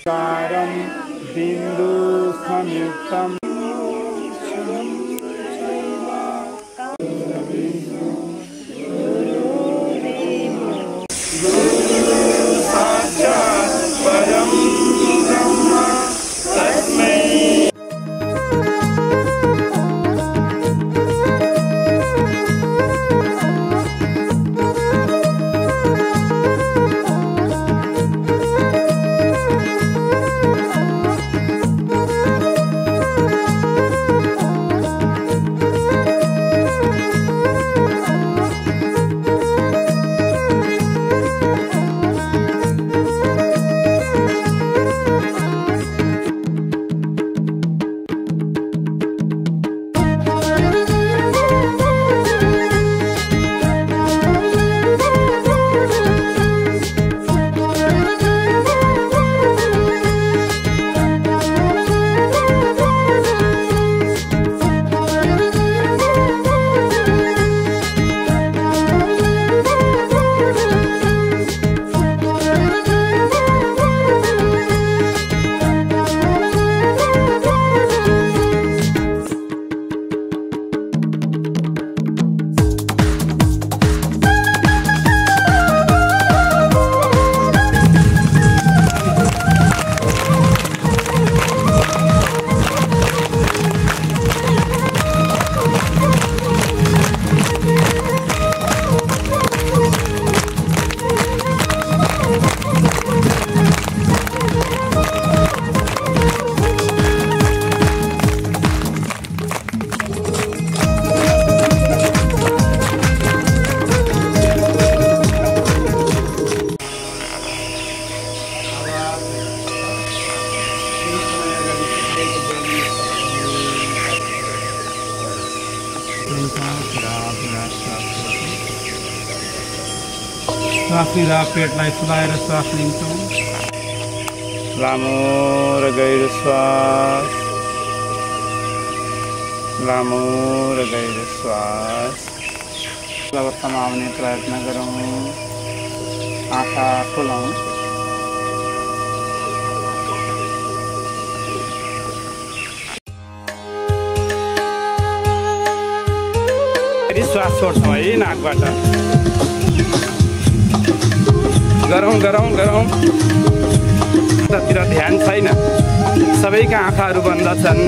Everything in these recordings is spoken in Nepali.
कारं बिन्दु संयुक्तम् श्वास लिँदा पेटलाई फुलाएर श्वास लिन्छौँ। लामो र गहिरो श्वास, लामो र गहिरो श्वास। अवस्थामा आउने प्रयत्न गरौँ। आँखा खोलौँ। श्वास छोड्छौँ है नाकबाट। गरौँ गरौँ गरौँ। त्यतातिर ध्यान छैन, सबैका आँखाहरू बन्द छन्।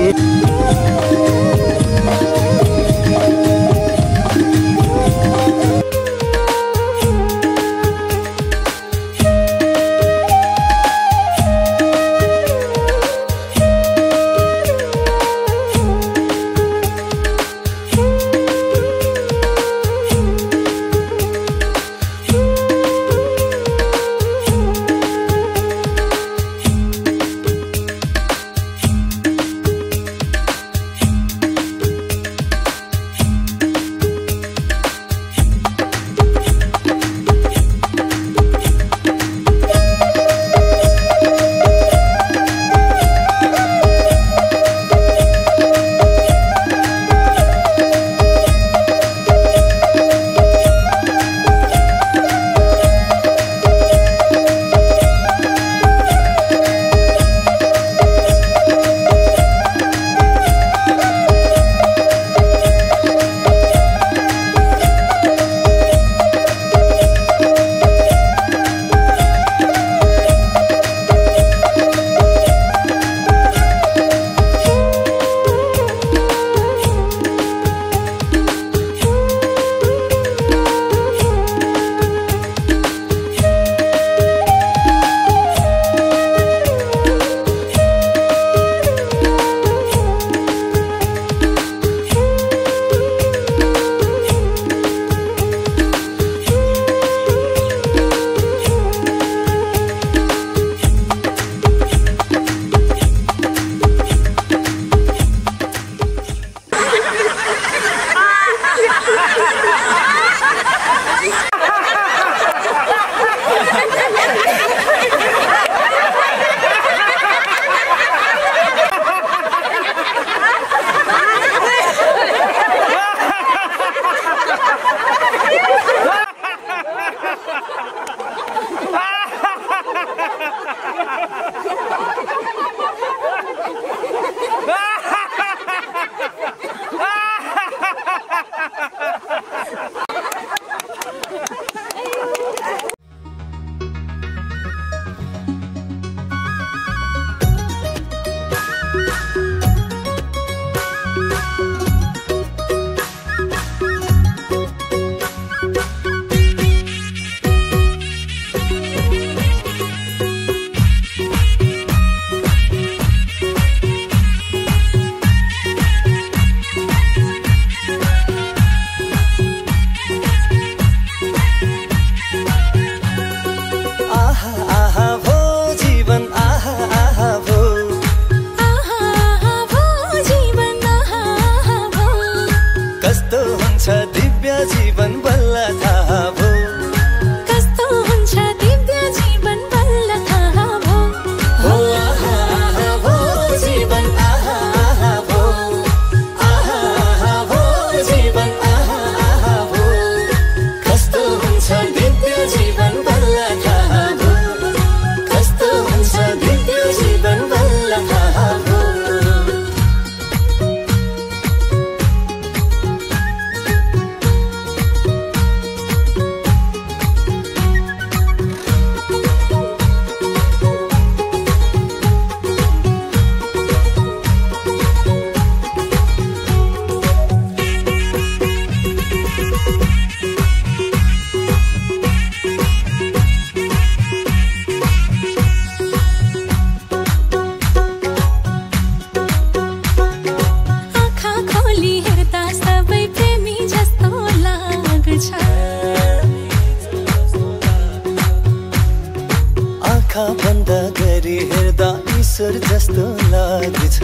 आँखा बन्द गरी हेर्दा ईश्वर जस्तो लाग्छ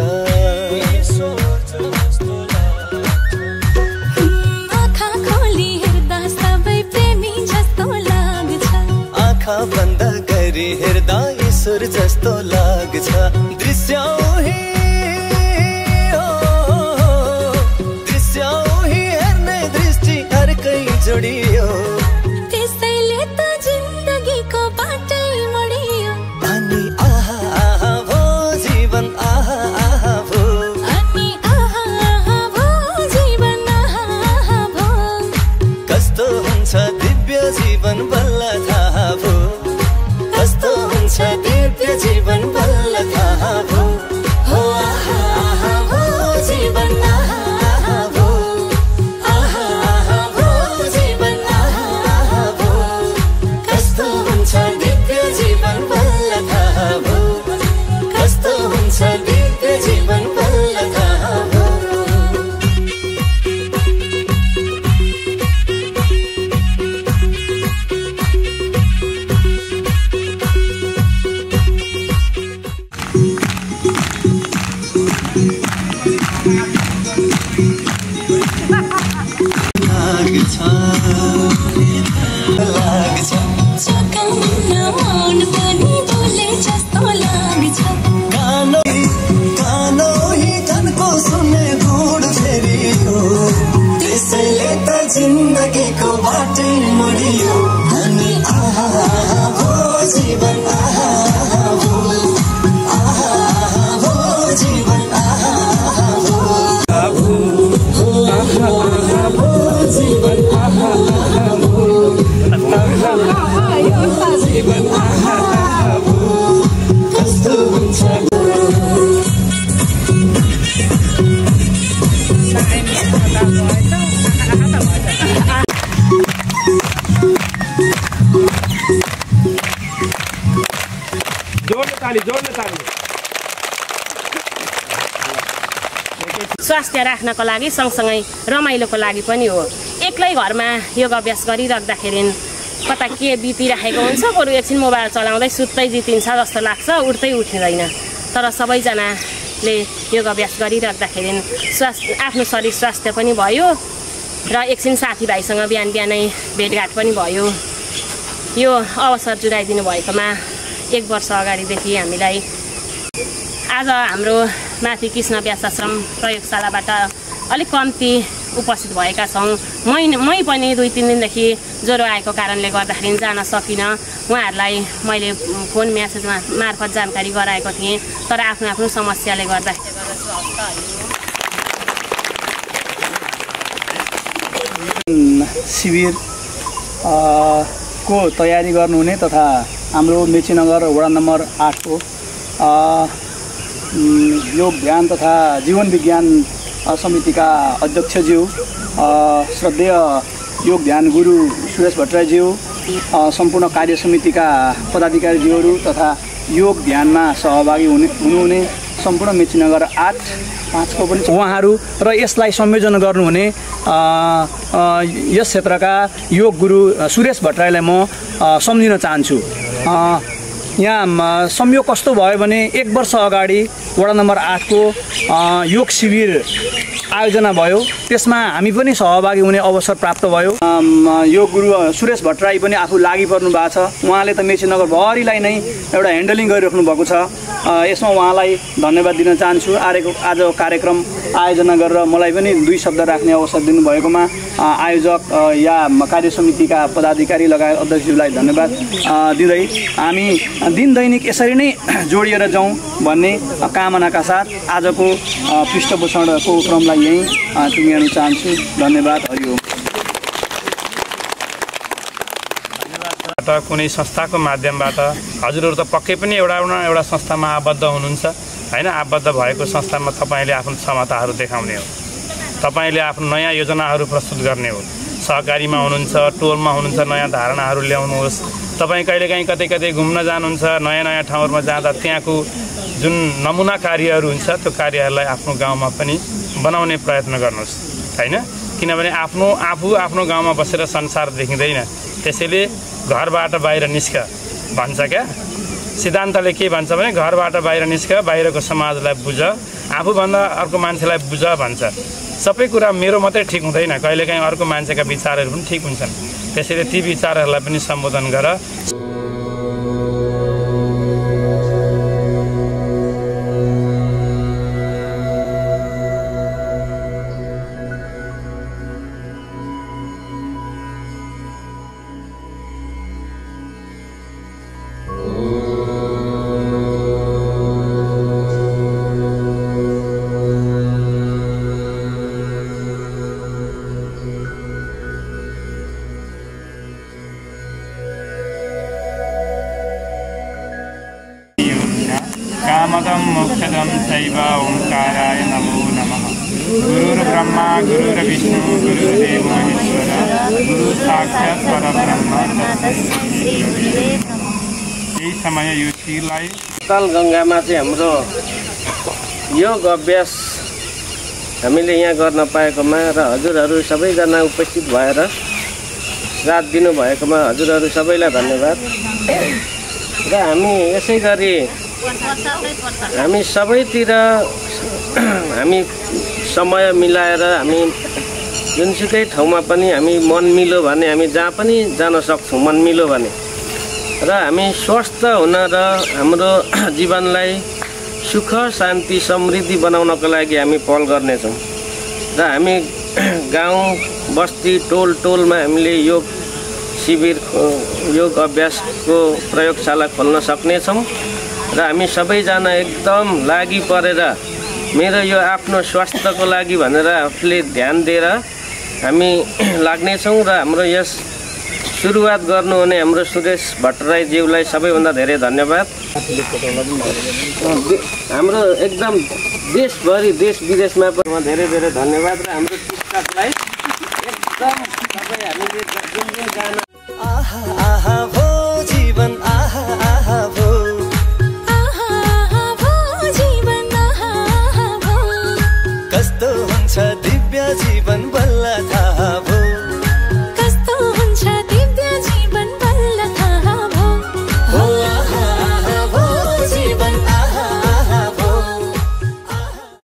आँखा खोली हेर्दा सबै प्रेमी जस्तो लाग्छ आँखा बन्द गरी हेर्दा ईश्वर जस्तो लाग्छ दृश्य हेर्ने दृष्टि अर्कै जोडियो त्यसैले त जिन्दगीको बाटै मोडियो अनि आहा आहा भो जीवन आहा आहा भो अनि आहा आहा भो जीवन आहा आहा भो कस्तो हुन्छ दिव्य जीवन बल्ल थाहा भो कस्तो हुन्छ दिव्य जीवन बल्ल थाहा भो हो आहा आहा भो जीवन आहा आहा भो आहा आहा भो जीवन आहा आहा भो कस्तो हुन्छ दिव्य जीवन बल्ल थाहा भो कस्तो हुन्छ दिव्य जीवन बल्ल थाहा भो जिन्दगीको बाटै मोडियो अनि आहा आहा भो जीवन आहा आहा भो आहा आहा भो जीवन आहा आहा भो आहा आहा भो जीवन आहा आहा भो जीवन आहा आहा भो कस्तो हुन्छ जोड्ने ताली स्वास्थ्य राख्नको लागि सँगसँगै रमाइलोको लागि पनि हो एक्लै घरमा योग अभ्यास गरिराख्दाखेरि कता के बितिराखेको हुन्छ बरु एकछिन मोबाइल चलाउँदै सुत्दै जितिन्छ जस्तो लाग्छ उठ्दै उठिँदैन तर सबैजनाले योग अभ्यास गरिराख्दाखेरि आफ्नो शरीर स्वास्थ्य पनि भयो र एकछिन साथीभाइसँग बिहान बिहानै भेटघाट पनि भयो यो अवसर जुटाइदिनु भएकोमा 1 वर्ष अगाडिदेखि हामीलाई आज हाम्रो माथि कृष्ण व्यास आश्रम प्रयोगशालाबाट अलिक कम्ती उपस्थित भएका छौँ मै पनि 2-3 दिनदेखि ज्वरो आएको कारणले गर्दाखेरि जान सकिनँ उहाँहरूलाई मैले फोन म्यासेजमा मार्फत जानकारी गराएको थिएँ तर आफ्नो आफ्नो समस्याले गर्दाखेरि शिविर को तयारी गर्नुहुने तथा हाम्रो मेचीनगर वडा नम्बर 8 को योग ध्यान तथा जीवन विज्ञान समितिका अध्यक्षज्यू श्रद्धेय योग ध्यान गुरु सुरेश भट्टराईज्यू सम्पूर्ण कार्य समितिका पदाधिकारीज्यूहरू तथा योग ध्यानमा सहभागी हुनुहुने सम्पूर्ण मेचीनगर 8-5 को पनि उहाँहरू र यसलाई संयोजन गर्नुहुने यस क्षेत्रका योग गुरु सुरेश भट्टराईलाई म सम्झिन चाहन्छु। यहाँ संयोग कस्तो भयो भने 1 वर्ष अगाडि वडा नम्बर 8 को योग शिविर आयोजना भयो त्यसमा हामी पनि सहभागी हुने अवसर प्राप्त भयो। योग गुरु सुरेश भट्टराई पनि आफू लागि पर्नु भएको छ उहाँले त मेचीनगर भरिलाई नै एउटा ह्यान्डलिङ गरिराख्नु भएको छ यसमा उहाँलाई धन्यवाद दिन चाहन्छु। आज कार्यक्रम आयोजना गरेर मलाई पनि 2 शब्द राख्ने अवसर दिनुभएकोमा आयोजक या कार्य समितिका पदाधिकारी लगायत अध्यक्षज्यूलाई धन्यवाद दिँदै हामी दिन दैनिक यसरी नै जोडिएर जाउँ भन्ने कामनाका साथ आजको पृष्ठपोषणको क्रमलाई यही टुङ्ग्याउन चाहन्छु। धन्यवाद। हरिओम। कुनै संस्थाको माध्यमबाट हजुरहरू त पक्कै पनि एउटा संस्थामा आबद्ध हुनुहुन्छ हैन आबद्ध भएको संस्थामा तपाईले आफ्नो क्षमताहरू देखाउने हो तपाईले आफ्नो नयाँ योजनाहरू प्रस्तुत गर्ने हो सहकारीमा हुनुहुन्छ टोलमा हुनुहुन्छ नयाँ धारणाहरू ल्याउनुहोस् तपाई कहिलेकाहीँ कतै घुम्न जानुहुन्छ नयाँ ठाउँहरुमा जाँदा त्यहाँको जुन नमुना कार्यहरू हुन्छ त्यो कार्यहरूलाई आफ्नो गाउँमा पनि बनाउने प्रयत्न गर्नुहोस् हैन किनभने आफू आफ्नो गाउँमा बसेर संसार देखिँदैन त्यसैले घरबाट बाहिर निस्क भन्छ क्या सिद्धान्तले के भन्छ भने घरबाट बाहिर निस्क, बाहिरको समाजलाई बुझ, आफूभन्दा अर्को मान्छेलाई बुझ भन्छ। सबै कुरा मेरो मात्रै ठिक हुँदैन, कहिलेकाहीँ अर्को मान्छेका विचारहरू पनि ठिक हुन्छन्। त्यसैले ती विचारहरूलाई पनि सम्बोधन गर। कामदं मोक्षदं चैव ओंकाराय नमो नमः। गुरुर्ब्रह्मा गुरुर्विष्णु गुरुर्देवो महेश्वर गुरु साक्षात् परब्रह्म। यही समय यो शिरलाई तल गङ्गामा चाहिँ हाम्रो योग अभ्यास हामीले यहाँ गर्न पाएकोमा र हजुरहरू सबैजना उपस्थित भएर साथ दिनुभएकोमा हजुरहरू सबैलाई धन्यवाद। र हामी यसै गरी हामी सबैतिर हामी समय मिलाएर हामी जुनसुकै ठाउँमा पनि हामी मन मिल्यो भने हामी जहाँ पनि जान सक्छौँ मन मिल्यो भने। र हामी स्वस्थ हुन र हाम्रो जीवनलाई सुख शान्ति समृद्धि बनाउनको लागि हामी पहल गर्नेछौँ। र हामी गाउँ बस्ती टोल टोलमा हामीले योग शिविर योग अभ्यासको प्रयोगशाला खोल्न सक्नेछौँ। र हामी सबैजना एकदम लागि परेर मेरो यो आफ्नो स्वास्थ्यको लागि भनेर आफूले ध्यान दिएर हामी लाग्नेछौँ। र हाम्रो यस सुरुवात गर्नुहुने हाम्रो सुरेश भट्टराईज्यूलाई सबैभन्दा धेरै धन्यवाद। हाम्रो एकदम देशभरि देश विदेशमा पनि धेरै धेरै धन्यवाद। र हाम्रो टिकटकलाई एकदम सबै हामीले जुन जुन गाना